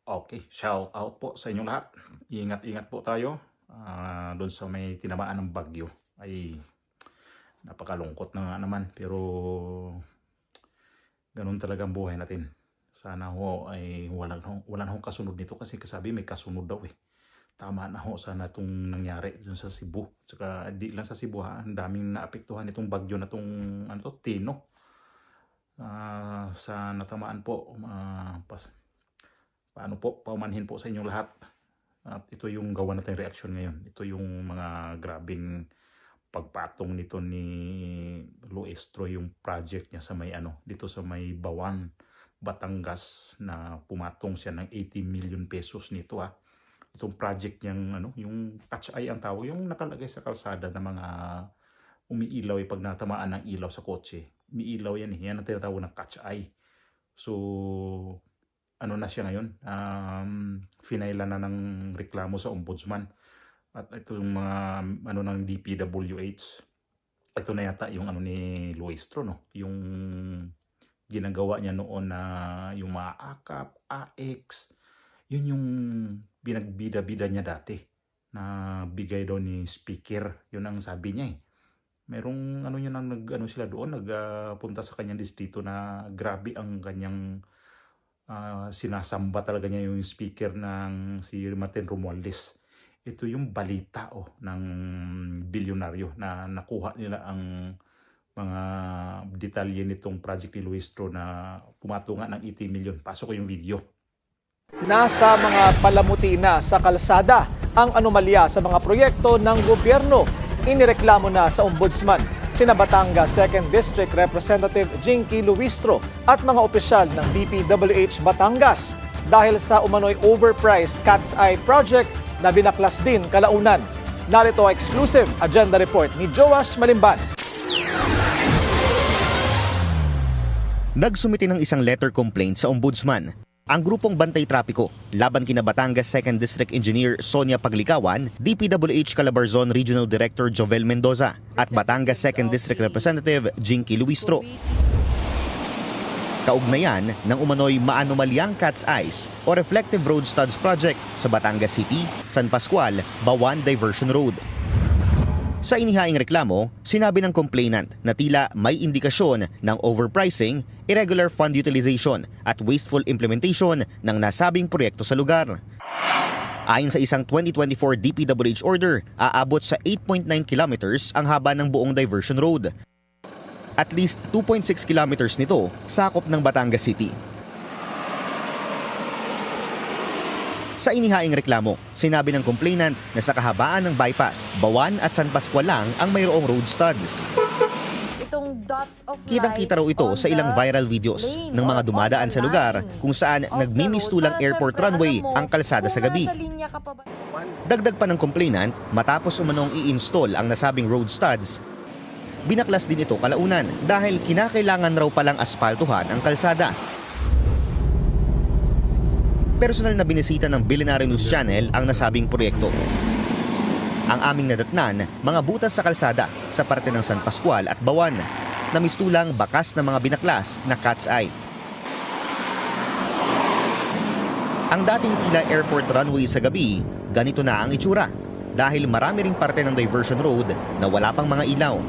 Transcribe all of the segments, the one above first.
Okay, shout out po sa inyong lahat. Ingat-ingat po tayo. Doon sa may tinamaan ng bagyo. Ay napakalungkot na nga naman. Pero ganun talaga ang buhay natin. Sana ho ay wala hong kasunod nito kasi kasabi may kasunod daw eh. Tama na ho sana itong nangyari dun sa Cebu. Saka di lang sa Cebu ha, ang daming naapektuhan itong bagyo na itong Tino. Sa natamaan po, paano po, paumanhin po sa inyong lahat. At ito yung gawa natin reaction ngayon. Ito yung mga grabing pagpatong nito ni Luistro, yung project niya sa may dito sa may Bawan, Batangas, na pumatong siya ng 80 million pesos nito ha. Itong project niyang yung catch eye ang tawag, yung nakalagay sa kalsada na mga umiilaw pag natamaan ng ilaw sa kotse. Umiilaw yan eh. Yan ang tinatawag ng catch eye. So na siya ngayon, finailan na ng reklamo sa ombudsman. At ito yung mga ng DPWH. Ito na yata yung ni Luistro, no? Yung ginagawa niya noon na yung mga AKAP, AX, yun yung binagbida-bida niya dati na bigay daw ni speaker. Yun ang sabi niya eh. Merong yun ang sila doon, nagpunta sa kanyang distrito na grabe ang kanyang sinasamba talaga niya yung speaker ng si Martin Romualdez. Ito yung balita ng bilyonaryo na nakuha nila ang mga detalye nitong project ni Luistro na pumatungan ng 80 million. Pasok ko yung video. Nasa mga palamuti na sa kalsada ang anomalya sa mga proyekto ng gobyerno. Inireklamo na sa ombudsman sina Batangas 2nd District Representative Jinky Luistro at mga opisyal ng DPWH Batangas dahil sa umano'y overpriced Cat's Eye project na binaklas din kalaunan. Narito ang exclusive agenda report ni Joash Malimban. Nagsumite ng isang letter complaint sa ombudsman ang grupong Bantay Trapiko laban kina Batangas 2nd District Engineer Sonia Paglikawan, DPWH Calabarzon Regional Director Jovel Mendoza at Batangas 2nd District Representative Jinky Luistro. Kaugnayan ng umano'y maanomalyang Cat's Eyes o Reflective Road Studs Project sa Batangas City, San Pascual, Bawan Diversion Road. Sa inihaing reklamo, sinabi ng complainant na tila may indikasyon ng overpricing, irregular fund utilization at wasteful implementation ng nasabing proyekto sa lugar. Ayon sa isang 2024 DPWH order, aabot sa 8.9 kilometers ang haba ng buong diversion road. At least 2.6 kilometers nito sakop ng Batangas City. Sa inihaing reklamo, sinabi ng complainant na sa kahabaan ng bypass, Bawan at San Pascual lang ang mayroong road studs. Kitang-kita raw ito sa ilang viral videos ng mga dumadaan sa lugar kung saan nagmimistulang airport runway ang kalsada sa gabi. Dagdag pa ng complainant, matapos umanong i-install ang nasabing road studs, binaklas din ito kalaunan dahil kinakailangan raw palang aspaltuhan ang kalsada. Personal na binisita ng Billionaire News Channel ang nasabing proyekto. Ang aming nadatnan, mga butas sa kalsada sa parte ng San Pascual at Bawan na mistulang bakas ng mga binaklas na Cat's Eye. Ang dating tila airport runway sa gabi, ganito na ang itsura dahil marami ring parte ng diversion road na wala pang mga ilaw.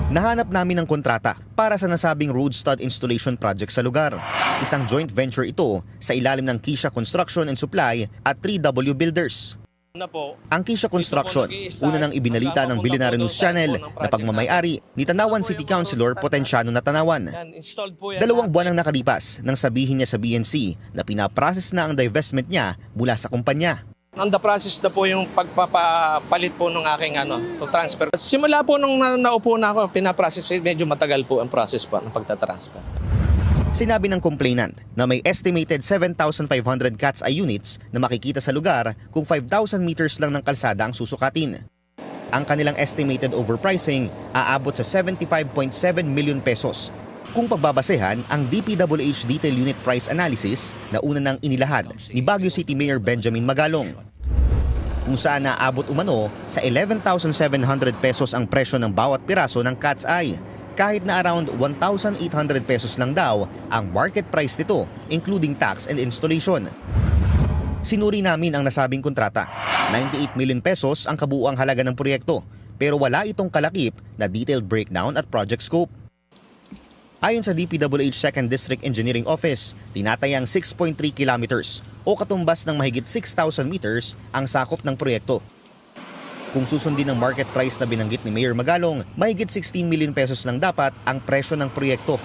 Nahanap namin ng kontrata para sa nasabing road stud installation project sa lugar. Isang joint venture ito sa ilalim ng Kisha Construction and Supply at 3W Builders. Ang Kisha Construction, una nang ibinalita ng Billionaire News Channel na pagmamayari ni Tanawan City Councilor Potenciano Natanawan. 2 buwan ang nakalipas nang sabihin niya sa BNC na pinaprocess na ang divestment niya mula sa kumpanya. On the process na po yung pagpapalit po ng aking to transfer. Simula po nung naupo na ako, pinaprocess, medyo matagal po ang process po ng pagtatransfer. Sinabi ng complainant na may estimated 7,500 Cat's Eye units na makikita sa lugar kung 5,000 meters lang ng kalsada ang susukatin. Ang kanilang estimated overpricing aabot sa 75.7 million pesos. Kung pagbabasehan ang DPWH Detail Unit Price Analysis na una nang inilahad ni Baguio City Mayor Benjamin Magalong, kung saan naabot umano sa 11,700 pesos ang presyo ng bawat piraso ng Cat's Eye. kahit na around 1,800 pesos lang daw ang market price nito including tax and installation. Sinuri namin ang nasabing kontrata. 98 million pesos ang kabuuang halaga ng proyekto pero wala itong kalakip na detailed breakdown at project scope. Ayon sa DPWH 2nd District Engineering Office, tinatayang 6.3 kilometers o katumbas ng mahigit 6,000 meters ang sakop ng proyekto. Kung susundin ang market price na binanggit ni Mayor Magalong, mahigit 16 million pesos lang dapat ang presyo ng proyekto.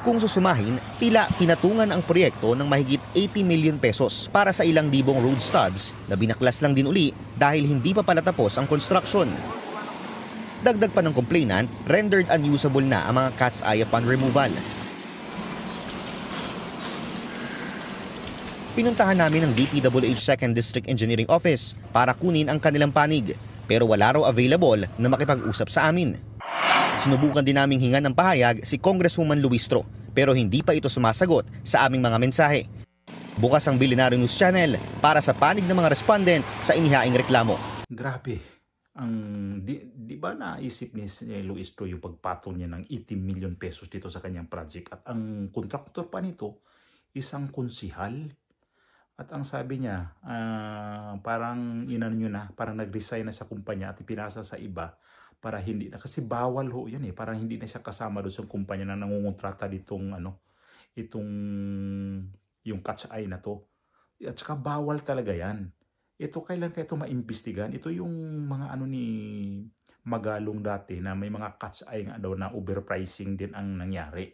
Kung susumahin, tila pinatungan ang proyekto ng mahigit 80 million pesos para sa ilang libong road studs na binaklas lang din uli dahil hindi pa pala tapos ang construction. Dagdag pa ng complainant, rendered unusable na ang mga cat's eye upon removal. Pinuntahan namin ang DPWH 2nd District Engineering Office para kunin ang kanilang panig pero wala raw available na makipag-usap sa amin. Sinubukan din naming hingan ng pahayag si Congresswoman Luistro pero hindi pa ito sumasagot sa aming mga mensahe. Bukas ang Billionaire News Channel para sa panig ng mga respondent sa inihaing reklamo. Grabe. Di ba naisip ni Luistro yung pagpatong niya ng 80 million pesos dito sa kanyang project at ang kontraktor pa nito isang konsihal at ang sabi niya parang parang nag-resign na sa kumpanya at ipinasa sa iba para hindi na kasi bawal ho yan parang hindi na siya kasama doon sa kumpanya na nangungontrata ditong itong yung cat's eye na to at saka bawal talaga yan. Ito kailan kaya ito maimbestigahan? Ito yung mga ni Magalong dati na may mga cat's eye nga daw na overpricing din ang nangyari.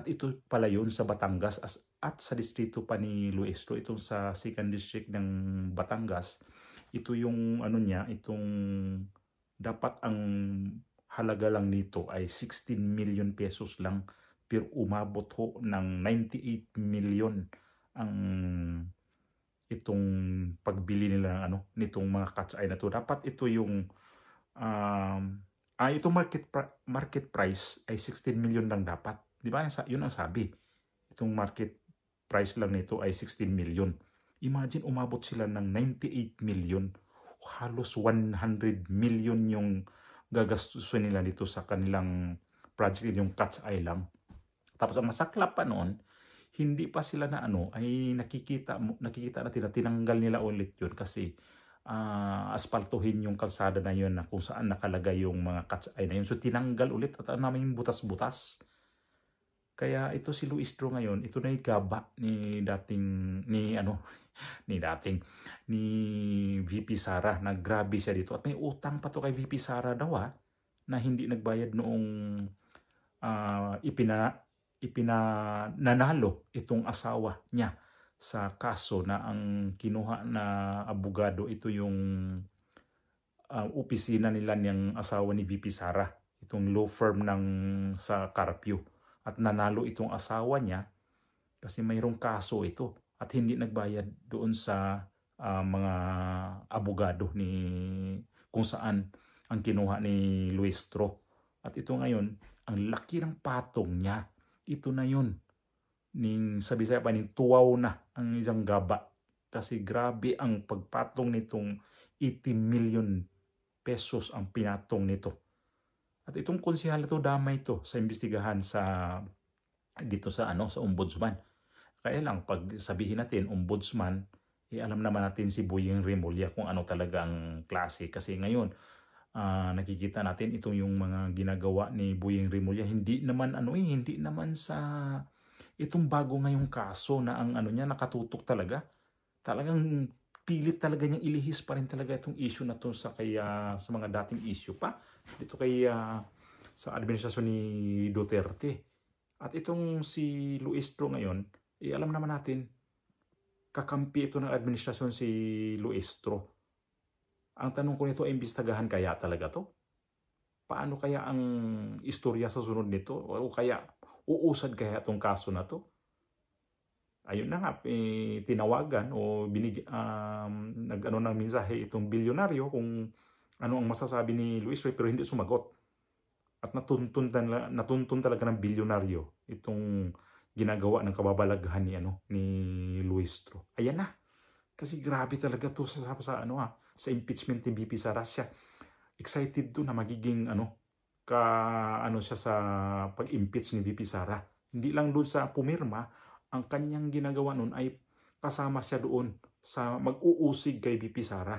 At ito pala yun sa Batangas at sa distrito pa ni Luistro, itong sa 2nd District ng Batangas. Ito yung itong dapat ang halaga lang nito ay 16 million pesos lang pero umabot ho ng 98 million ang itong pagbili nila nitong mga cat's eye na to. Dapat ito yung itong market price ay 16 million lang dapat. Di ba? Yun ang sabi. Itong market price lang nito ay 16 million. Imagine umabot sila ng 98 million. Halos 100 million yung gagastusin nila dito sa kanilang project, yung cat's eye lang. Tapos ang masaklap pa noon, hindi pa sila na ay nakikita natin na tinanggal nila ulit yun kasi aspaltuhin yung kalsada na yun na kung saan nakalagay yung mga cat's eye na yun. So tinanggal ulit at namin butas-butas. Kaya ito si Luistro ngayon, ito na yung gaba ni VP Sara na grabe siya dito. At may utang pa to kay VP Sara daw na hindi nagbayad noong ipinanalo itong asawa niya sa kaso na ang kinuha na abogado. Ito yung opisina nila niyang asawa ni VP Sara, itong law firm sa Carpio. At nanalo itong asawa niya kasi mayroong kaso ito at hindi nagbayad doon sa mga abogado kung saan ang kinuha ni Luistro. At ito ngayon, ang laki ng patong niya. Ito na yun. Sabi sa tuwaw na ang isang gaba. Kasi grabe ang pagpatong nitong 80 million pesos ang pinatong nito. At itong konsehal na to damay to sa imbestigahan dito sa ombudsman. Kaya lang pag sabihin natin ombudsman, alam naman natin si Boyeng Remulla kung ano talaga ang klase. Kasi ngayon nakikita natin itong yung mga ginagawa ni Boyeng Remulla hindi naman sa itong bago ngayong kaso na ang niya nakatutok talaga. Talagang pilit talaga niyang ilihis pa rin talaga itong issue na to sa mga dating issue pa dito sa administrasyon ni Duterte. At itong si Luistro ngayon, alam naman natin kakampi ito ng administrasyon si Luistro. Ang tanong ko nito ay imbestagahan kaya talaga to? Paano kaya ang istorya sa sunod nito? O kaya uusad kaya itong kaso na to? Ayun na nga, tinawagan o ng mensahe itong bilyonaryo kung ano ang masasabi ni Luistro pero hindi sumagot. At natuntun talaga ng bilyonaryo itong ginagawa ng kababalaghan ni Luistro. Ayan na. Kasi grabe talaga to sa impeachment ni VP Sara. Siya excited to na magiging ano siya sa pag-impeach ni VP Sara. Hindi lang doon sa pumirma, ang kanyang ginagawa noon ay kasama siya doon sa mag-uusig kay VP Sara.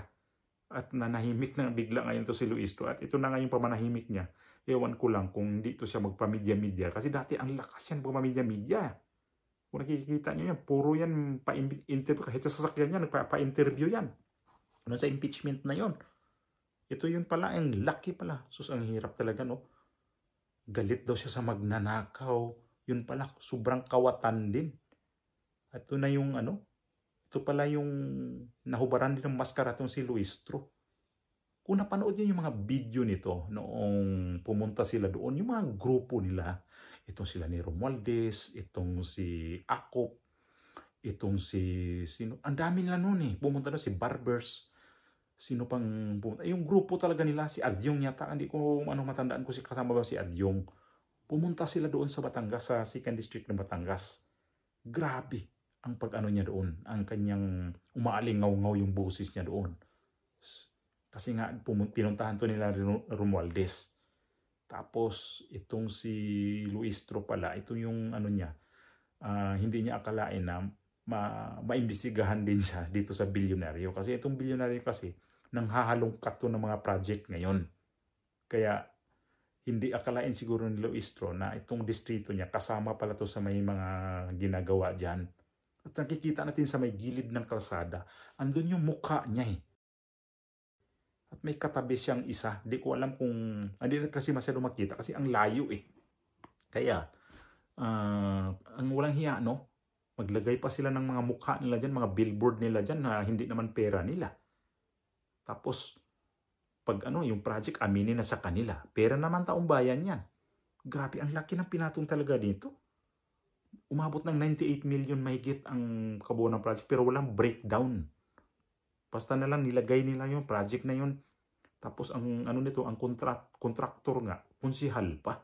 At nanahimik na bigla ngayon to si Luistro. At ito na nga yung pamanahimik niya. Ewan ko lang kung dito siya magpa-media-media. Kasi dati ang lakas yan magpa-media-media. Kung nakikita nyo yan, puro yan pa-interview. Kahit sa sasakyan yan, nagpa-interview yan. Ano sa impeachment na yon? Ito yun pala, ang lucky pala. Sus, ang hirap talaga, no? Galit daw siya sa magnanakaw. Yun pala, sobrang kawatan din. At ito na yung ano, ito pala yung nahubaran din ng maskara itong si Luistro. Kung napanood niyo yung mga video nito noong pumunta sila doon, yung mga grupo nila, itong sila ni Romualdez, itong si Akop, itong sino, ang dami nila noon eh. Pumunta doon si Barbers, sino pang pumunta. Yung grupo talaga nila, si Adyong yata, hindi ko matandaan ko si kasama ba si Adyong. Pumunta sila doon sa Batangas, sa 2nd District ng Batangas. Grabe ang pag-ano niya doon, ang kanyang umaalingaw-ngaw yung boses niya doon. Kasi nga, pinuntahan to nila Romualdez. Tapos, itong si Luistro pala, ito yung ano niya, hindi niya akalain na maimbisigahan din siya dito sa bilyonaryo. Kasi itong bilyonaryo kasi, nanghahalongkat to ng mga project ngayon. Kaya, hindi akalain siguro ni Luistro na itong distrito niya, kasama pala to sa may mga ginagawa dyan. At nakikita natin sa may gilid ng kalsada, andun yung mukha niya eh. At may katabi siyang isa. Di ko alam kung, hindi kasi masyado makita kasi ang layo eh. Kaya, ang walang hiya, no? Maglagay pa sila ng mga mukha nila dyan, mga billboard nila dyan na hindi naman pera nila. Tapos, pag yung project aminin na sa kanila. Pera naman taong bayan yan. Grabe, ang laki ng pinatong talaga dito. Umabot ng 98 million mahigit ang kabuo ng project pero walang breakdown. Basta na lang nilagay nila yung project na yun. Tapos ang ang kontraktor nga, konsihal pa.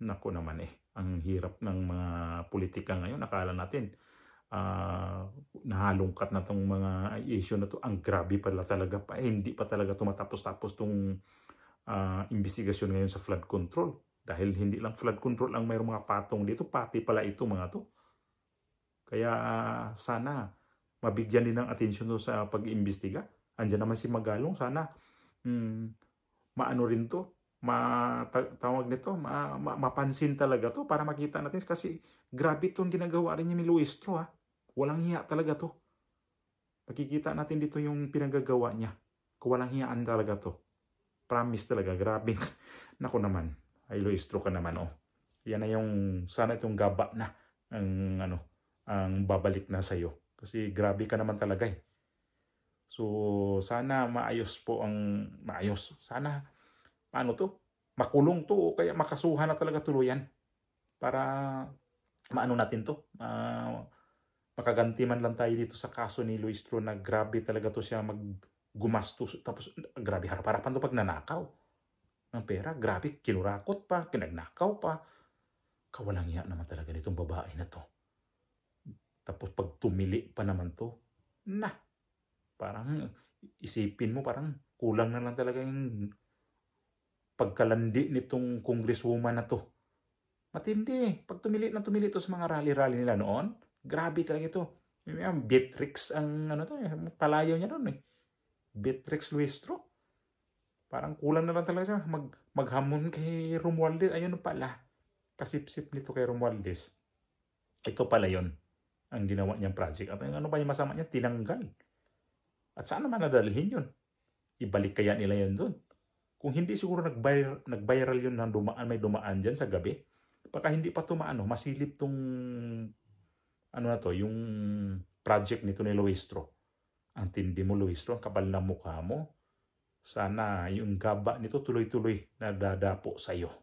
Nako naman eh. Ang hirap ng mga politika ngayon. Akala natin, nahalungkat na tong mga issue na to. Ang grabe pala talaga pa. Hindi pa talaga tumatapos-tapos tong investigasyon ngayon sa flood control. Dahil hindi lang flood control ang mayroong mga patong dito. Pati pala ito mga to. Kaya sana mabigyan din ng atensyon doon sa pag-imbestiga. Andiyan naman si Magalong. Sana maano rin to. Tawag nito. Mapansin talaga to para makita natin. Kasi grabe itong ginagawa rin niya ni Luistro. Walang hiya talaga to. Makikita natin dito yung pinagagawa niya. Walang hiyaan talaga to. Promise talaga. Grabe. Naku naman. Ay Luistro ka naman. Yan na yung sana itong gaba na ang babalik na sa'yo. Kasi grabe ka naman talaga eh. So, sana maayos po ang maayos. Sana, paano to? Makulong to o kaya makasuhan na talaga tuluyan. Para, maano natin to? Makaganti man lang tayo dito sa kaso ni Luistro na grabe talaga to siya gumastos. Tapos, grabe harap-harapan to pag nanakaw ng pera. Grabe, kinurakot pa, kinagnakaw pa. Kawalang hiya naman talaga nitong babae na to. Tapos pag tumili pa naman to, parang isipin mo parang kulang na lang talaga yung pagkalandi nitong congresswoman na to. Matindi. Pag tumili to sa mga rally-rally nila noon, grabe talaga ito. Beatrix ang palayaw niya noon eh. Beatrix Luistro. Parang kulang na lang talaga siya maghamon kay Romualdez. Ayun pala. Kasip-sip nito kay Romualdez. Ito pala yon ang ginawa niyang project. At ano pa yung masama niya? Tinanggal. At saan naman nadalhin yun? Ibalik kaya nila yun doon? Kung hindi siguro nag-viral yun na may dumaan dyan sa gabi, baka hindi pa masilip tong yung project nito ni Luistro. Ang tindi mo, Luistro, ang kapal na mukha mo. Sana yung gaba nito tuloy-tuloy na dadapo sa'yo.